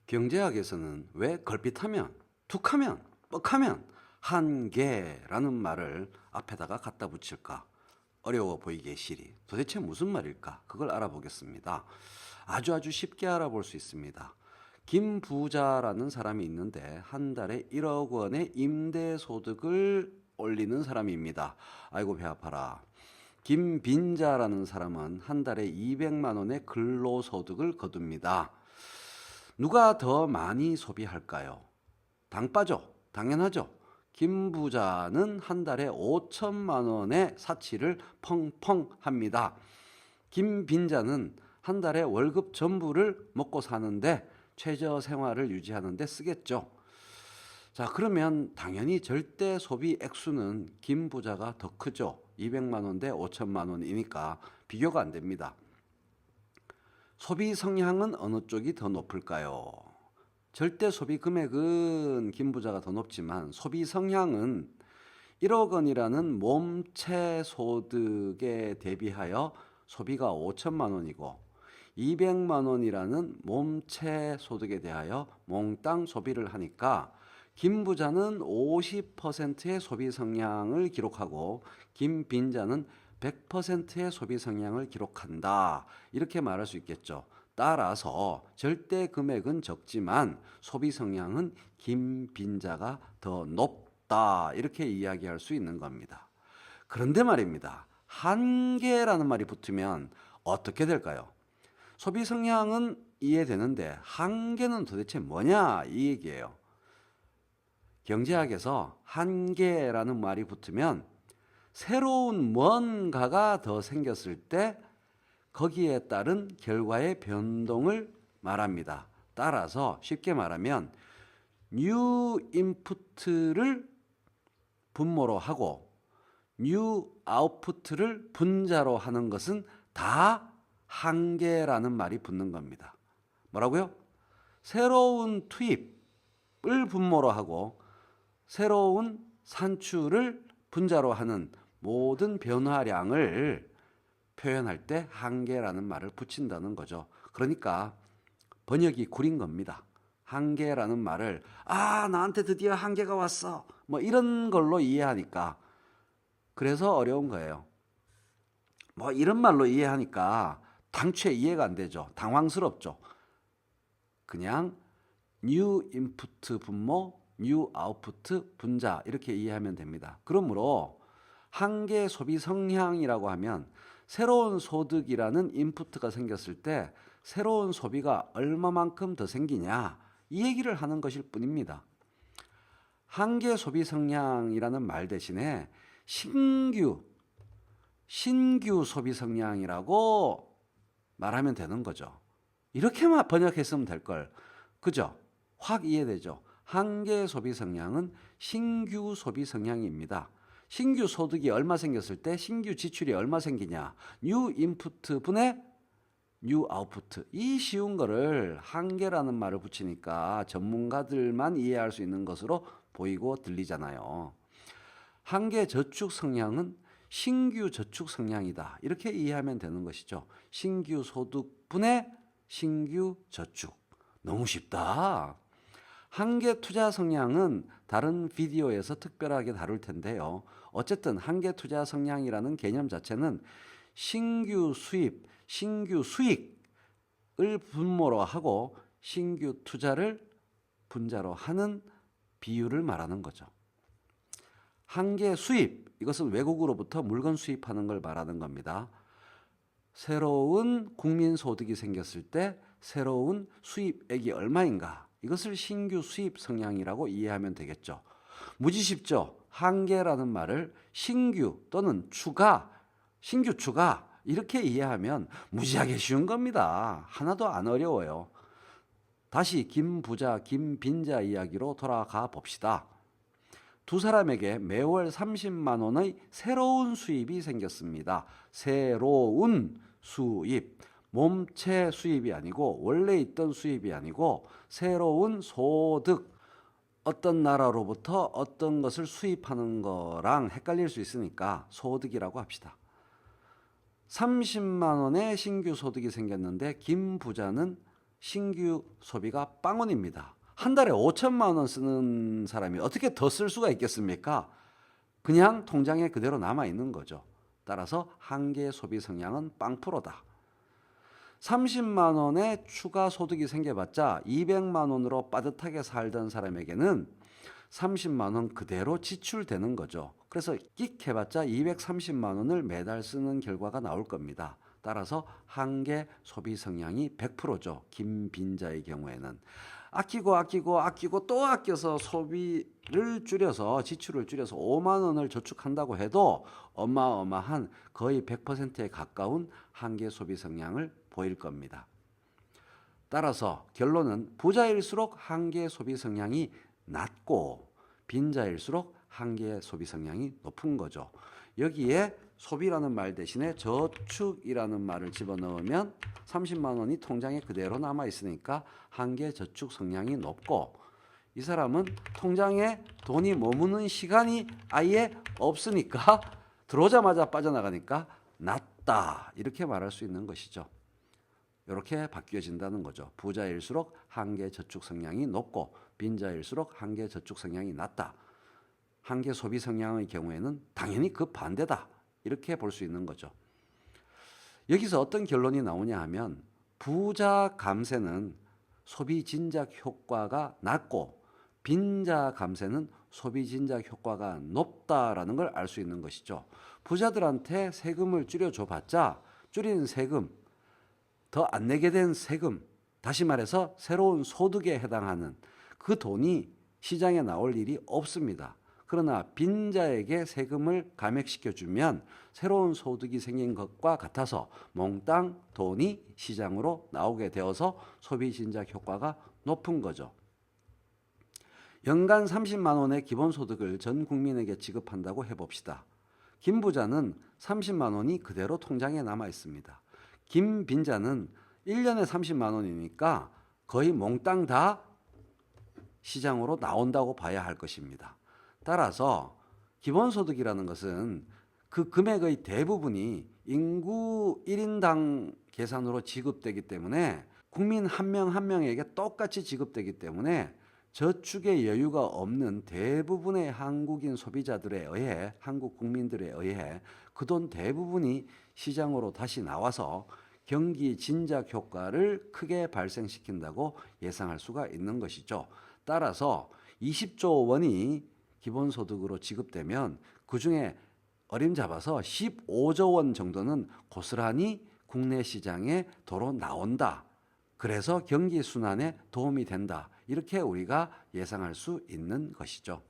경제학에서는 왜 걸핏하면, 툭하면, 뻑하면 한계라는 말을 앞에다가 갖다 붙일까? 어려워 보이기에 시리. 도대체 무슨 말일까? 그걸 알아보겠습니다. 아주 쉽게 알아볼 수 있습니다. 김 부자라는 사람이 있는데 한 달에 1억 원의 임대소득을 올리는 사람입니다. 아이고 배 아파라. 김 빈자라는 사람은 한 달에 200만 원의 근로소득을 거둡니다. 누가 더 많이 소비할까요? 당 빠져. 당연하죠. 김 부자는 한 달에 5천만 원의 사치를 펑펑 합니다. 김 빈자는 한 달에 월급 전부를 먹고 사는데 최저 생활을 유지하는 데 쓰겠죠. 자, 그러면 당연히 절대 소비 액수는 김 부자가 더 크죠. 200만 원 대 5천만 원이니까 비교가 안 됩니다. 소비 성향은 어느 쪽이 더 높을까요? 절대 소비 금액은 김 부자가 더 높지만 소비 성향은 1억 원이라는 몸체 소득에 대비하여 소비가 5천만 원이고 200만 원이라는 몸체 소득에 대하여 몽땅 소비를 하니까 김 부자는 50%의 소비 성향을 기록하고 김 빈자는 100%의 소비 성향을 기록한다. 이렇게 말할 수 있겠죠. 따라서 절대 금액은 적지만 소비 성향은 김 빈자가 더 높다. 이렇게 이야기할 수 있는 겁니다. 그런데 말입니다. 한계라는 말이 붙으면 어떻게 될까요? 소비 성향은 이해되는데 한계는 도대체 뭐냐 이 얘기예요. 경제학에서 한계라는 말이 붙으면 새로운 뭔가가 더 생겼을 때 거기에 따른 결과의 변동을 말합니다. 따라서 쉽게 말하면 new input를 분모로 하고 new output를 분자로 하는 것은 다 한계라는 말이 붙는 겁니다. 뭐라고요? 새로운 투입을 분모로 하고 새로운 산출을 분자로 하는 모든 변화량을 표현할 때 한계라는 말을 붙인다는 거죠. 그러니까 번역이 구린 겁니다. 한계라는 말을 나한테 드디어 한계가 왔어. 뭐 이런 걸로 이해하니까 그래서 어려운 거예요. 뭐 이런 말로 이해하니까 당최 이해가 안 되죠. 당황스럽죠. 그냥 new input 분모, new output 분자 이렇게 이해하면 됩니다. 그러므로 한계 소비 성향이라고 하면 새로운 소득이라는 인풋가 생겼을 때 새로운 소비가 얼마만큼 더 생기냐 이 얘기를 하는 것일 뿐입니다. 한계 소비 성향이라는 말 대신에 신규 소비 성향이라고 말하면 되는 거죠. 이렇게만 번역했으면 될 걸. 그죠? 확 이해되죠? 한계 소비 성향은 신규 소비 성향입니다. 신규 소득이 얼마 생겼을 때 신규 지출이 얼마 생기냐. 뉴 인풋 분의 뉴 아웃풋. 이 쉬운 거를 한계라는 말을 붙이니까 전문가들만 이해할 수 있는 것으로 보이고 들리잖아요. 한계 저축 성향은 신규 저축 성향이다. 이렇게 이해하면 되는 것이죠. 신규 소득 분의 신규 저축. 너무 쉽다. 한계 투자 성향은 다른 비디오에서 특별하게 다룰 텐데요. 어쨌든 한계 투자 성향이라는 개념 자체는 신규 수입, 신규 수익을 분모로 하고 신규 투자를 분자로 하는 비율을 말하는 거죠. 한계 수입, 이것은 외국으로부터 물건 수입하는 걸 말하는 겁니다. 새로운 국민 소득이 생겼을 때 새로운 수입액이 얼마인가? 이것을 신규 수입 성향이라고 이해하면 되겠죠. 무지 쉽죠? 한계라는 말을 신규 또는 추가, 신규 추가 이렇게 이해하면 무지하게 쉬운 겁니다. 하나도 안 어려워요. 다시 김 부자, 김 빈자 이야기로 돌아가 봅시다. 두 사람에게 매월 30만 원의 새로운 수입이 생겼습니다. 새로운 수입. 몸체 수입이 아니고 원래 있던 수입이 아니고 새로운 소득. 어떤 나라로부터 어떤 것을 수입하는 거랑 헷갈릴 수 있으니까 소득이라고 합시다. 30만 원의 신규 소득이 생겼는데 김 부자는 신규 소비가 빵원입니다. 한 달에 5천만 원 쓰는 사람이 어떻게 더 쓸 수가 있겠습니까? 그냥 통장에 그대로 남아 있는 거죠. 따라서 한계 소비 성향은 0%다. 30만 원의 추가 소득이 생겨봤자 200만 원으로 빠듯하게 살던 사람에게는 30만 원 그대로 지출되는 거죠. 그래서 끽 해봤자 230만 원을 매달 쓰는 결과가 나올 겁니다. 따라서 한계 소비 성향이 100%죠. 김빈자의 경우에는. 아끼고 또 아껴서 소비를 줄여서 지출을 줄여서 5만 원을 저축한다고 해도 어마어마한 거의 100%에 가까운 한계 소비 성향을 보일 겁니다. 따라서 결론은 부자일수록 한계 소비 성향이 낮고 빈자일수록 한계 소비 성향이 높은 거죠. 여기에 소비라는 말 대신에 저축이라는 말을 집어넣으면 30만 원이 통장에 그대로 남아 있으니까 한계 저축 성향이 높고, 이 사람은 통장에 돈이 머무는 시간이 아예 없으니까 들어오자마자 빠져나가니까 낮다, 이렇게 말할 수 있는 것이죠. 이렇게 바뀌어진다는 거죠. 부자일수록 한계 저축 성향이 높고 빈자일수록 한계 저축 성향이 낮다. 한계 소비 성향의 경우에는 당연히 그 반대다, 이렇게 볼 수 있는 거죠. 여기서 어떤 결론이 나오냐 하면 부자 감세는 소비 진작 효과가 낮고 빈자 감세는 소비 진작 효과가 높다라는 걸 알 수 있는 것이죠. 부자들한테 세금을 줄여줘 봤자 줄인 세금, 더 안 내게 된 세금, 다시 말해서 새로운 소득에 해당하는 그 돈이 시장에 나올 일이 없습니다. 그러나 빈자에게 세금을 감액시켜주면 새로운 소득이 생긴 것과 같아서 몽땅 돈이 시장으로 나오게 되어서 소비 진작 효과가 높은 거죠. 연간 30만 원의 기본소득을 전 국민에게 지급한다고 해봅시다. 김 부자는 30만 원이 그대로 통장에 남아 있습니다. 김 빈자는 1년에 30만 원이니까 거의 몽땅 다 시장으로 나온다고 봐야 할 것입니다. 따라서 기본소득이라는 것은 그 금액의 대부분이 인구 1인당 계산으로 지급되기 때문에 국민 한 명 한 명에게 똑같이 지급되기 때문에 저축의 여유가 없는 대부분의 한국인 소비자들에 의해, 한국 국민들에 의해 그 돈 대부분이 시장으로 다시 나와서 경기 진작 효과를 크게 발생시킨다고 예상할 수가 있는 것이죠. 따라서 20조 원이 기본소득으로 지급되면 그중에 어림잡아서 15조 원 정도는 고스란히 국내 시장에 도로 나온다. 그래서 경기 순환에 도움이 된다. 이렇게 우리가 예상할 수 있는 것이죠.